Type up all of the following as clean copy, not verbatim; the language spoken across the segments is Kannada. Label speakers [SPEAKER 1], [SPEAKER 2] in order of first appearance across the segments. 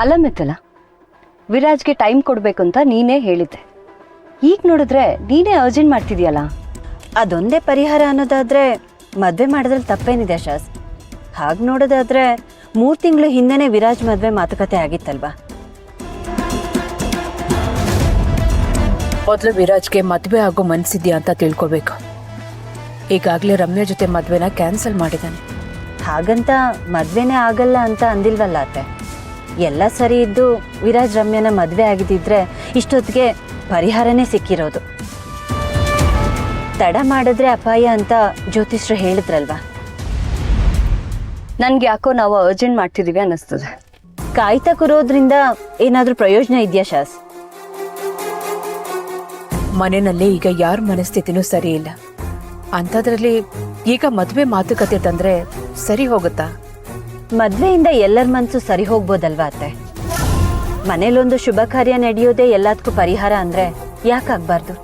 [SPEAKER 1] ಅಲ್ಲ ಮಿತ್ತಲ್ಲ, ವಿರಾಜ್ಗೆ ಟೈಮ್ ಕೊಡಬೇಕು ಅಂತ ನೀನೇ ಹೇಳಿದ್ದೆ. ಈಗ ನೋಡಿದ್ರೆ ನೀನೇ ಅರ್ಜೆಂಟ್ ಮಾಡ್ತಿದ್ಯಲ್ಲ.
[SPEAKER 2] ಅದೊಂದೇ ಪರಿಹಾರ ಅನ್ನೋದಾದರೆ ಮದುವೆ ಮಾಡೋದ್ರಲ್ಲಿ ತಪ್ಪೇನಿದೆ ಶಾಸ್. ಹಾಗೆ ನೋಡೋದಾದರೆ 3 ತಿಂಗಳು ಹಿಂದೆನೇ ವಿರಾಜ್ ಮದುವೆ ಮಾತುಕತೆ ಆಗಿತ್ತಲ್ವಾ?
[SPEAKER 3] ಮೊದಲು ವಿರಾಜ್ಗೆ ಮದುವೆ ಆಗೋ ಮನಸ್ಸಿದ್ಯಾ ಅಂತ ತಿಳ್ಕೊಬೇಕು. ಈಗಾಗಲೇ ರಮ್ಯಾ ಜೊತೆ ಮದುವೆನ ಕ್ಯಾನ್ಸಲ್ ಮಾಡಿದ್ದಾನೆ.
[SPEAKER 2] ಹಾಗಂತ ಮದುವೆನೇ ಆಗಲ್ಲ ಅಂತ ಅಂದಿಲ್ವಲ್ಲ ಅತ್ತೆ. ಎಲ್ಲ ಸರಿ ಇದ್ದು ವಿರಾಜ್ ರಮ್ಯನ ಮದುವೆ ಆಗಿದ್ದಿದ್ರೆ ಇಷ್ಟೊತ್ತಿಗೆ ಪರಿಹಾರನೇ ಸಿಕ್ಕಿರೋದು. ತಡ ಮಾಡಿದ್ರೆ ಅಪಾಯ ಅಂತ ಜ್ಯೋತಿಷ್ರು ಹೇಳಿದ್ರಲ್ವಾ?
[SPEAKER 1] ನನ್ಗೆ ಯಾಕೋ ನಾವು ಅರ್ಜೆಂಟ್ ಮಾಡ್ತಿದೀವಿ ಅನ್ನಿಸ್ತದೆ.
[SPEAKER 2] ಕಾಯ್ತಾ ಕೂರೋದ್ರಿಂದ ಏನಾದರೂ ಪ್ರಯೋಜನ ಇದೆಯಾ ಶಾಸ್?
[SPEAKER 3] ಮನೆಯಲ್ಲಿ ಈಗ ಯಾರ ಮನಸ್ಥಿತಿನೂ ಸರಿ ಇಲ್ಲ. ಅಂಥದ್ರಲ್ಲಿ ಈಗ ಮದುವೆ ಮಾತುಕತೆ ತಂದ್ರೆ ಸರಿ ಹೋಗುತ್ತಾ?
[SPEAKER 2] ಮದುವೆಯಿಂದ ಎಲ್ಲರ ಮನಸ್ಸು ಸರಿ ಹೋಗ್ಬೋದಲ್ವಾ ಅತ್ತೆ? ಮನೇಲೊಂದು ಶುಭ ಕಾರ್ಯ ನಡೆಯೋದೇ ಎಲ್ಲದಕ್ಕೂ ಪರಿಹಾರ ಅಂದರೆ ಯಾಕಾಗಬಾರ್ದು?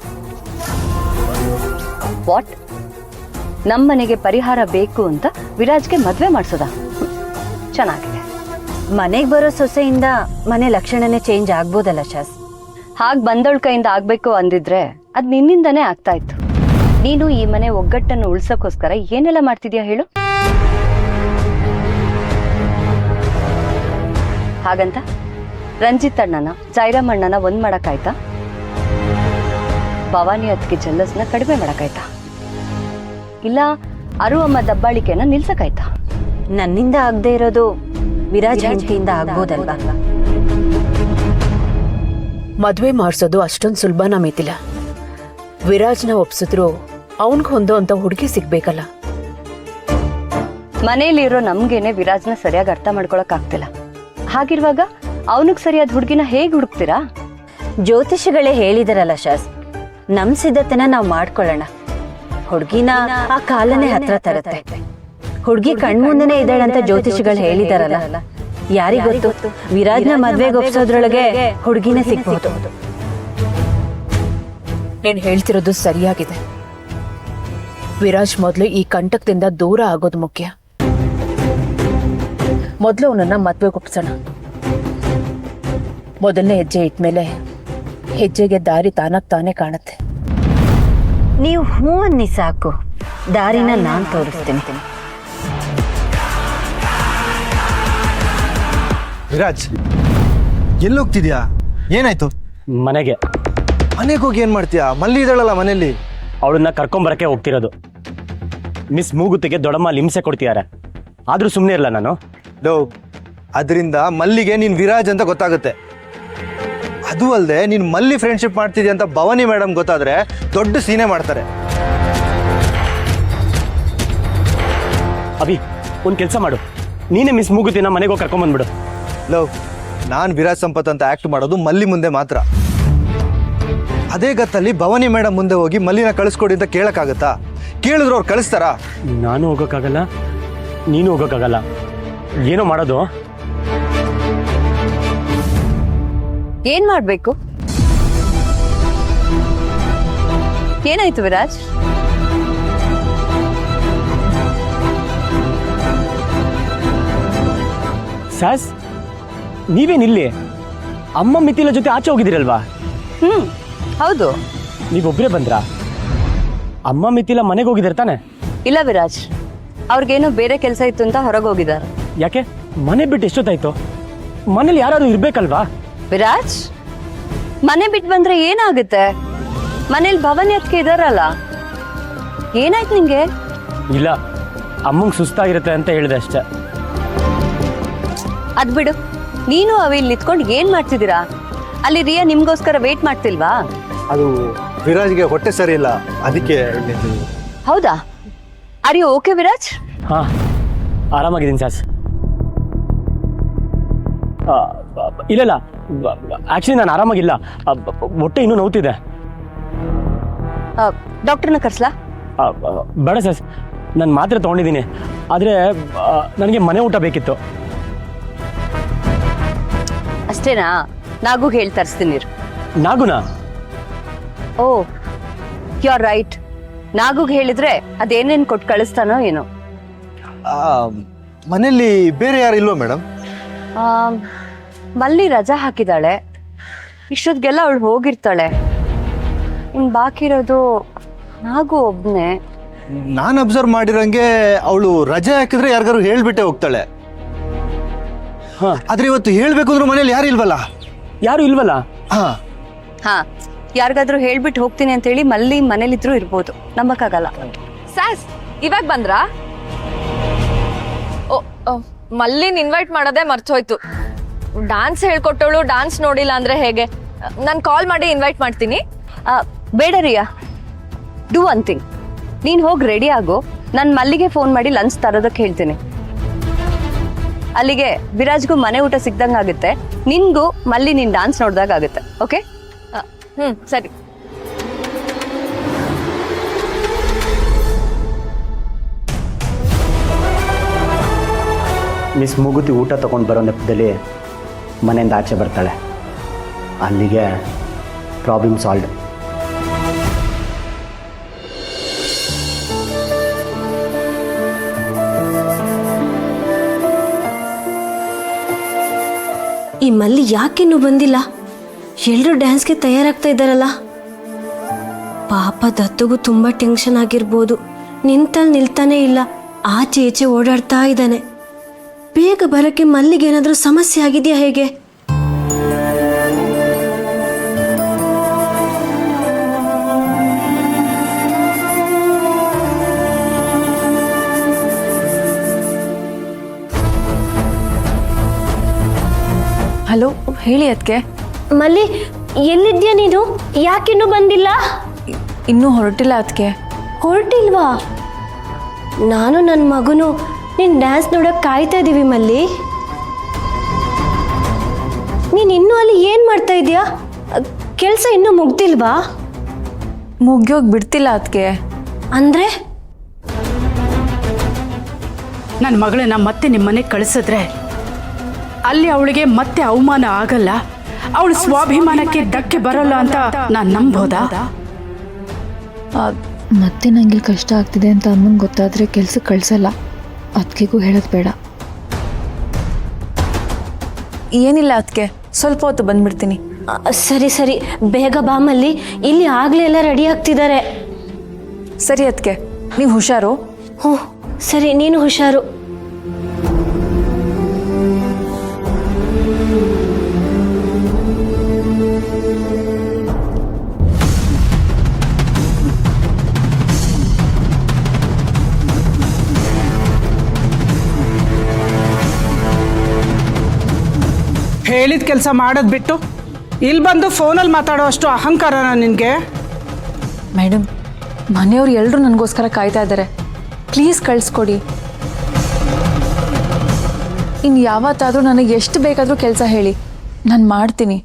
[SPEAKER 1] ವಾಟ್? ನಮ್ಮನೆಗೆ ಪರಿಹಾರ ಬೇಕು ಅಂತ ವಿರಾಜ್ಗೆ ಮದುವೆ ಮಾಡಿಸೋದಾ? ಚೆನ್ನಾಗಿದೆ.
[SPEAKER 2] ಮನೆಗೆ ಬರೋ ಸೊಸೆಯಿಂದ ಮನೆ ಲಕ್ಷಣನೇ ಚೇಂಜ್ ಆಗ್ಬೋದಲ್ಲ ಶಾಸ್?
[SPEAKER 1] ಹಾಗೆ ಬಂದವಳ ಕೈಯಿಂದ ಆಗ್ಬೇಕು ಅಂದಿದ್ರೆ ಅದು ನಿನ್ನಿಂದನೇ ಆಗ್ತಾ ಇತ್ತು. ನೀನು ಈ ಮನೆ ಒಗ್ಗಟ್ಟನ್ನು ಉಳ್ಸಕ್ಕೋಸ್ಕರ ಏನೆಲ್ಲ ಮಾಡ್ತಿದ್ಯಾ ಹೇಳು? ಹಾಗಂತ ರಂಜಿತ್ ಅಣ್ಣನ ಜೈರಾಮ್ ಅಣ್ಣನ ಒಂದ್ ಮಾಡಕ್ಕಾಯ್ತಾ? ಭವಾನಿ ಅದಕ್ಕೆ ಜಲ್ಲಸ್ನ ಕಡಿಮೆ ಮಾಡಕ್ಕಾಯ್ತಾ? ಇಲ್ಲ ಅರು ಅಮ್ಮ ದಬ್ಬಾಳಿಕೆನ ನಿಲ್ಸಕ್ಕಾಯ್ತಾ?
[SPEAKER 2] ನನ್ನಿಂದ ಆಗದೆ ಇರೋದು ವಿರಾಜ್ ಹೆಂಡತಿಯಿಂದ ಆಗ್ಬೋದಲ್ವಾ?
[SPEAKER 3] ಮದುವೆ ಮಾಡಿಸೋದು ಅಷ್ಟೊಂದು ಸುಲಭನ ಮಿತಿಲ್ಲ. ವಿರಾಜ್ನ ಒಪ್ಸಿದ್ರು ಅವನ್ಗೆ ಹೊಂದೋ ಅಂತ ಹುಡುಗಿ ಸಿಗ್ಬೇಕಲ್ಲ.
[SPEAKER 1] ಮನೇಲಿರೋ ನಮ್ಗೇನೆ ವಿರಾಜ್ನ ಸರಿಯಾಗಿ ಅರ್ಥ ಮಾಡ್ಕೊಳಕ್ ಆಗ್ತಿಲ್ಲ. ಹಾಗಿರುವಾಗ ಅವನಿಗೆ ಸರಿಯಾದ ಹುಡುಗಿನ ಹೇಗೆ ಹುಡುಕ್ತೀರಾ?
[SPEAKER 2] ಜ್ಯೋತಿಷಿಗಳೇ ಹೇಳಿದಾರಲ್ಲ ಶಾಸ್, ನಮ್ ಸಿದ್ಧತೆನ ನಾವು ಮಾಡ್ಕೊಳ್ಳೋಣ. ಹುಡುಗಿನ ಆ ಕಾಲನೇ ಹತ್ರ ತರುತ್ತೆ. ಹುಡುಗಿ ಕಣ್ಮುಂದೆನೇ ಇದ್ದಾಳಂತ ಜ್ಯೋತಿಷಿಗಳು ಹೇಳಿದಾರಲ್ಲ. ಯಾರಿಗೊತ್ತು, ವಿರಾಜ್ನ ಮದ್ವೆಗೆ ಒಪ್ಸೋದ್ರೊಳಗೆ ಹುಡುಗಿನೇ ಸಿಗ್ಬಹುದು.
[SPEAKER 3] ನೀನ್ ಹೇಳ್ತಿರೋದು ಸರಿಯಾಗಿದೆ. ವಿರಾಜ್ ಮೊದಲು ಈ ಕಂಟಕದಿಂದ ದೂರ ಆಗೋದು ಮುಖ್ಯ. ಮೊದಲು ಅವನನ್ನ ಮದ್ವೆಗೆ ಒಪ್ಸೋಣ. ಮೊದಲನೇ ಹೆಜ್ಜೆ ಇಟ್ಮೇಲೆ ಹೆಜ್ಜೆಗೆ ದಾರಿ ತಾನಾಗ್ ತಾನೇ ಕಾಣುತ್ತೆ.
[SPEAKER 2] ನೀವು ಹ್ಞೂ ಅನ್ನಿ ಸಾಕು, ದಾರಿನ ನಾನ್ ತೋರಿಸ್ತೀನಿ.
[SPEAKER 4] ವಿರಾಜ್, ಎಲ್ಲೋಗ್ತಿದ್ಯಾ? ಏನಾಯ್ತು?
[SPEAKER 5] ಮನೆಗೆ
[SPEAKER 4] ಹೋಗಿ ಏನ್ ಮಾಡ್ತೀಯಾ? ಮಲ್ಲಿ ಇದ್ದಾಳಲ್ಲ ಮನೇಲಿ.
[SPEAKER 5] ಅವಳನ್ನ ಕರ್ಕೊಂಬರಕ್ಕೆ ಹೋಗ್ತಿರೋದು. ಮಿಸ್ ಮೂಗುತ್ತಿಗೆ ದೊಡ್ಡಮ್ಮ ಹಿಂಸೆ ಕೊಡ್ತಿದ್ದಾರೆ. ಆದ್ರೂ ಸುಮ್ಮನೆ ಇರಲ್ಲ ನಾನು.
[SPEAKER 4] ಅದರಿಂದ ಮಲ್ಲಿಗೆ ನೀನ್ ವಿರಾಜ್ ಅಂತ ಗೊತ್ತಾಗುತ್ತೆ. ಅದು ಅಲ್ಲದೆ ನೀನ್ ಮಲ್ಲಿ ಫ್ರೆಂಡ್ಶಿಪ್ ಮಾಡ್ತಿದ್ಯಾ ಅಂತ ಭವಾನಿ ಮೇಡಮ್ ಗೊತ್ತಾದ್ರೆ ದೊಡ್ಡ ಸೀನೆ ಮಾಡ್ತಾರೆ.
[SPEAKER 5] ಅಭಿ, ಒಂದ್ ಕೆಲಸ ಮಾಡು, ನೀನೇ ಮಿಸ್ ಮೂಗುತ್ತಿನ ಮನೆಗೆ ಹೋಗಿ ಕರ್ಕೊಂಬಂದ್ಬಿಡು.
[SPEAKER 4] ನಾನ್ ವಿರಾಜ್ ಸಂಪತ್ ಅಂತ ಆಕ್ಟ್ ಮಾಡೋದು ಮಲ್ಲಿ ಮುಂದೆ ಮಾತ್ರ. ಅದೇ ಗತ್ತಲ್ಲಿ ಭವಾನಿ ಮೇಡಮ್ ಮುಂದೆ ಹೋಗಿ ಮಲ್ಲಿನ ಕಳಿಸ್ಕೊಡಿ ಅಂತ ಕೇಳಕ್ಕಾಗತ್ತಾ? ಕೇಳಿದ್ರು ಅವ್ರು ಕಳಿಸ್ತಾರಾ?
[SPEAKER 5] ನಾನು ಹೋಗೋಕ್ಕಾಗಲ್ಲ, ನೀನು ಹೋಗೋಕ್ಕಾಗಲ್ಲ. ಏನೋ ಮಾಡೋದು.
[SPEAKER 1] ಏನ್ ಮಾಡ್ಬೇಕು? ಏನಾಯ್ತು ವಿರಾಜ್?
[SPEAKER 5] ಸಾಸ್, ನೀವೇನಿಲ್ಲಿ? ಅಮ್ಮ ಮಿತಿಲ ಜೊತೆ ಆಚೆ ಹೋಗಿದ್ದೀರಲ್ವಾ?
[SPEAKER 1] ಹೌದು.
[SPEAKER 5] ನೀವೊಬ್ಬರೇ ಬಂದ್ರಾ? ಅಮ್ಮ ಮಿತಿಲ ಮನೆಗೆ ಹೋಗಿದ್ದಾರೆ ತಾನೆ?
[SPEAKER 1] ಇಲ್ಲ ವಿರಾಜ್, ಅವ್ರಿಗೇನೋ ಬೇರೆ ಕೆಲಸ ಇತ್ತು ಅಂತ ಹೊರಗೆ ಹೋಗಿದ್ದಾರೆ.
[SPEAKER 5] ಯಾಕೆ? ಮನೆ ಬಿಟ್ಟು ಎಷ್ಟೊತ್ತಾಯ್ತು? ಮನೇಲಿ ಯಾರಾದ್ರೂ ಇರ್ಬೇಕಲ್ವಾ?
[SPEAKER 1] ವಿರಾಜ್, ಮನೆ ಬಿಟ್ಟು ಬಂದ್ರೆ ಏನಾಗುತ್ತೆ? ಮನೇಲಿ ಭವಾನಿ ಅದಕ್ಕೆ ಇದಾರಲ್ಲ. ಏನಾಯ್ತು ನಿಂಗೆ?
[SPEAKER 5] ಇಲ್ಲ, ಅಮ್ಮಂಗೆ ಸುಸ್ತಾಗಿರುತ್ತೆ ಅಂತ ಹೇಳಿದೆ ಅಷ್ಟೇ.
[SPEAKER 1] ಅದ್ ಬಿಡು, ನೀನು ಅವಿ ಇಲ್ಲಿ ನಿಂತ್ಕೊಂಡು ಏನ್ ಮಾಡ್ತಿದ್ದೀರಾ? ಅಲ್ಲಿ ರಿಯಾ ನಿಮ್ಗೋಸ್ಕರ ವೇಟ್ ಮಾಡ್ತಿಲ್ವಾ?
[SPEAKER 4] ಅದು ವಿರಾಜ್ಗೆ ಹೊಟ್ಟೆ ಸರಿ ಇಲ್ಲ, ಅದಕ್ಕೆ.
[SPEAKER 1] ಹೌದಾ? Are you okay Viraj?
[SPEAKER 5] ಹಾ, ಆರಾಮಾಗಿದ್ದೀನಿ ಸಾಸ್. ಇಲ್ಲ, ಆಕ್ಚುಲಿ ನಾನು ಆರಾಮಾಗಿಲ್ಲ. ಹೊಟ್ಟೆ ಇನ್ನೂ ನೋವ್ತಿದೆ.
[SPEAKER 1] ಡಾಕ್ಟರ್ನ ಕರ್ಸ್ಲಾ?
[SPEAKER 5] ಬೇಡ ಸಾಸ್, ನಾನು ಮಾತ್ರೆ ತೊಗೊಂಡಿದ್ದೀನಿ. ಆದರೆ ನನಗೆ ಮನೆ ಊಟ ಬೇಕಿತ್ತು.
[SPEAKER 1] ಅಷ್ಟೇನಾ? ನಾಗೂ ಹೇಳಿ ತರಿಸ್ತೀನಿ.
[SPEAKER 5] ನಾಗುನಾ?
[SPEAKER 1] ಓ, ಯು ಆರ್ ರೈಟ್. ನಾಗುಗ್ ಹೇಳಿದ್ರೆ ಅದೇನೇನು ಕೊಟ್ಟು ಕಳಿಸ್ತಾನೋ ಏನೋ.
[SPEAKER 4] ಮನೇಲಿ ಬೇರೆ ಯಾರು ಇಲ್ವಾ ಮೇಡಮ್?
[SPEAKER 1] ಮಲ್ಲಿ ರಜಾ ಹಾಕಿದಾಳೆ, ಇಷ್ಟೊತ್ತಿಗೆಲ್ಲ ಅವಳು ಹೋಗಿರ್ತಾಳೆ. ಇನ್ ಬಾಕಿ ಇರೋದು ನಾಗು ಒಬ್ನೇ.
[SPEAKER 4] ನಾನು ಅಬ್ಸರ್ವ್ ಮಾಡಿರಂಗೆ ಅವಳು ರಜೆ ಹಾಕಿದ್ರೆ ಯಾರಿಗಾರು ಹೇಳ್ಬಿಟ್ಟೆ ಹೋಗ್ತಾಳೆ.
[SPEAKER 5] ಹಾ.
[SPEAKER 4] ಆದ್ರೆ ಇವತ್ತು ಹೇಳ್ಬೇಕು ಅಂದ್ರೂ ಮನೇಲಿ ಯಾರು ಇಲ್ವಲ್ಲ.
[SPEAKER 5] ಯಾರು ಇಲ್ವಲ್ಲ?
[SPEAKER 4] ಹಾ
[SPEAKER 1] ಹಾ, ಯಾರಿಗಾದ್ರೂ ಹೇಳ್ಬಿಟ್ಟು ಹೋಗ್ತೀನಿ ಅಂತ ಹೇಳಿ ಮಲ್ಲಿ ಮನೇಲಿದ್ರು ಇರ್ಬೋದು, ನಂಬಕ್ಕಾಗಲ್ಲ.
[SPEAKER 6] ಸ್ಯಾಸ್ ಇವಾಗ ಬಂದ್ರಾ? ಮಲ್ಲಿನ್ ಇನ್ವೈಟ್ ಮಾಡೋದೇ ಮರ್ತೋಯ್ತು. ಡಾನ್ಸ್ ಹೇಳ್ಕೊಟ್ಟವಳು ಡಾನ್ಸ್ ನೋಡಿಲ್ಲ ಅಂದ್ರೆ ಹೇಗೆ? ನಾನು ಕಾಲ್ ಮಾಡಿ ಇನ್ವೈಟ್ ಮಾಡ್ತೀನಿ.
[SPEAKER 1] ಬೇಡ ರಿಯಾ, ಡೂ ಒನ್ ಥಿಂಗ್. ನೀನ್ ಹೋಗಿ ರೆಡಿ ಆಗು, ನಾನು ಮಲ್ಲಿಗೆ ಫೋನ್ ಮಾಡಿ ಲಂಚ್ ತರೋದಕ್ಕೆ ಹೇಳ್ತೀನಿ. ಅಲ್ಲಿಗೆ ವಿರಾಜ್ಗೂ ಮನೆ ಊಟ ಸಿಗ್ದಂಗಾಗುತ್ತೆ, ನಿನ್ಗೂ ಮಲ್ಲಿ ನೀನ್ ಡಾನ್ಸ್ ನೋಡ್ದಾಗ ಆಗುತ್ತೆ. ಓಕೆ?
[SPEAKER 6] ಸರಿ.
[SPEAKER 5] ಮಿಸ್ ಮೂಗುತಿ ಊಟ ತಗೊಂಡು ಬರೋ ನೆಪದಲ್ಲಿ ಮನೆಯಿಂದ ಆಚೆ ಬರ್ತಾಳೆ. ಅಲ್ಲಿಗೆ ಪ್ರಾಬ್ಲಮ್ ಸಾಲ್ವ್.
[SPEAKER 7] ಈ ಮಲ್ಲಿ ಯಾಕಿನ್ನೂ ಬಂದಿಲ್ಲ? ಎಲ್ಲರೂ ಡ್ಯಾನ್ಸ್ಗೆ ತಯಾರಾಗ್ತಾ ಇದ್ದಾರಲ್ಲ. ಪಾಪ ದತ್ತುಗೂ ತುಂಬ ಟೆನ್ಷನ್ ಆಗಿರ್ಬೋದು. ನಿಲ್ತಾನೇ ಇಲ್ಲ, ಆಚೆ ಈಚೆ ಓಡಾಡ್ತಾ ಇದ್ದಾನೆ. ಬೇಗ ಬರೋಕ್ಕೆ ಮಲ್ಲಿಗೆ ಏನಾದರೂ ಸಮಸ್ಯೆ ಆಗಿದೆಯಾ ಹೇಗೆ?
[SPEAKER 3] ಹಲೋ, ಹೇಳಿ ಅದಕ್ಕೆ.
[SPEAKER 7] ಮಲ್ಲಿ, ಎಲ್ಲಿದ್ಯಾ ನೀನು? ಯಾಕಿನ್ನೂ ಬಂದಿಲ್ಲ?
[SPEAKER 3] ಇನ್ನೂ ಹೊರಟಿಲ್ಲ ಅದಕ್ಕೆ.
[SPEAKER 7] ಹೊರಟಿಲ್ವಾ? ನಾನು ನನ್ನ ಮಗನು ನೀನು ಡ್ಯಾನ್ಸ್ ನೋಡೋಕೆ ಕಾಯ್ತಾ ಇದ್ದೀವಿ ಮಲ್ಲಿ. ನೀನು ಇನ್ನೂ ಅಲ್ಲಿ ಏನು ಮಾಡ್ತಾ ಇದೀಯಾ? ಕೆಲಸ ಇನ್ನೂ ಮುಗ್ದಿಲ್ವಾ?
[SPEAKER 3] ಮುಗಿಯೋಗಿ ಬಿಡ್ತಿಲ್ಲ ಅದಕ್ಕೆ.
[SPEAKER 7] ಅಂದರೆ
[SPEAKER 8] ನನ್ನ ಮಗಳನ್ನ ಮತ್ತೆ ನಿಮ್ಮ ಮನೆಗೆ ಕಳಿಸಿದ್ರೆ ಅಲ್ಲಿ ಅವಳಿಗೆ ಮತ್ತೆ ಅವಮಾನ ಆಗಲ್ಲ, ಅವಳ ಸ್ವಾಭಿಮಾನಕ್ಕೆ ಧಕ್ಕೆ ಬರಲ್ಲ ಅಂತ ನಾನು ನಂಬೋದಾ?
[SPEAKER 9] ಮತ್ತೆ ನನಗೆ ಕಷ್ಟ ಆಗ್ತಿದೆ ಅಂತ ಅಮ್ಮಂಗೆ ಗೊತ್ತಾದರೆ ಕೆಲ್ಸಕ್ಕೆ ಕಳಿಸಲ್ಲ. ಅದಕ್ಕಿಗೂ ಹೇಳೋದು ಬೇಡ.
[SPEAKER 3] ಏನಿಲ್ಲ ಅದಕ್ಕೆ, ಸ್ವಲ್ಪ ಹೊತ್ತು ಬಂದ್ಬಿಡ್ತೀನಿ.
[SPEAKER 7] ಸರಿ ಸರಿ, ಬೇಗ ಬಾ ಮಲ್ಲಿ. ಇಲ್ಲಿ ಆಗಲೇ ಎಲ್ಲ ರೆಡಿ ಆಗ್ತಿದ್ದಾರೆ.
[SPEAKER 3] ಸರಿ ಅದಕ್ಕೆ, ನೀವು ಹುಷಾರು.
[SPEAKER 7] ಹ್ಞೂ ಸರಿ, ನೀನು ಹುಷಾರು.
[SPEAKER 8] ಹೇಳಿದ ಕೆಲಸ ಮಾಡೋದು ಬಿಟ್ಟು ಇಲ್ಲಿ ಬಂದು ಫೋನಲ್ಲಿ ಮಾತಾಡೋ ಅಷ್ಟು ಅಹಂಕಾರನ ನಿನಗೆ?
[SPEAKER 3] ಮೇಡಮ್, ಮನೆಯವ್ರು ಎಲ್ಲರೂ ನನಗೋಸ್ಕರ ಕಾಯ್ತಾ ಇದ್ದಾರೆ. ಪ್ಲೀಸ್ ಕಳಿಸ್ಕೊಡಿ. ಇನ್ನು ಯಾವತ್ತಾದರೂ ನನಗೆ ಎಷ್ಟು ಬೇಕಾದರೂ ಕೆಲಸ ಹೇಳಿ, ನಾನು ಮಾಡ್ತೀನಿ.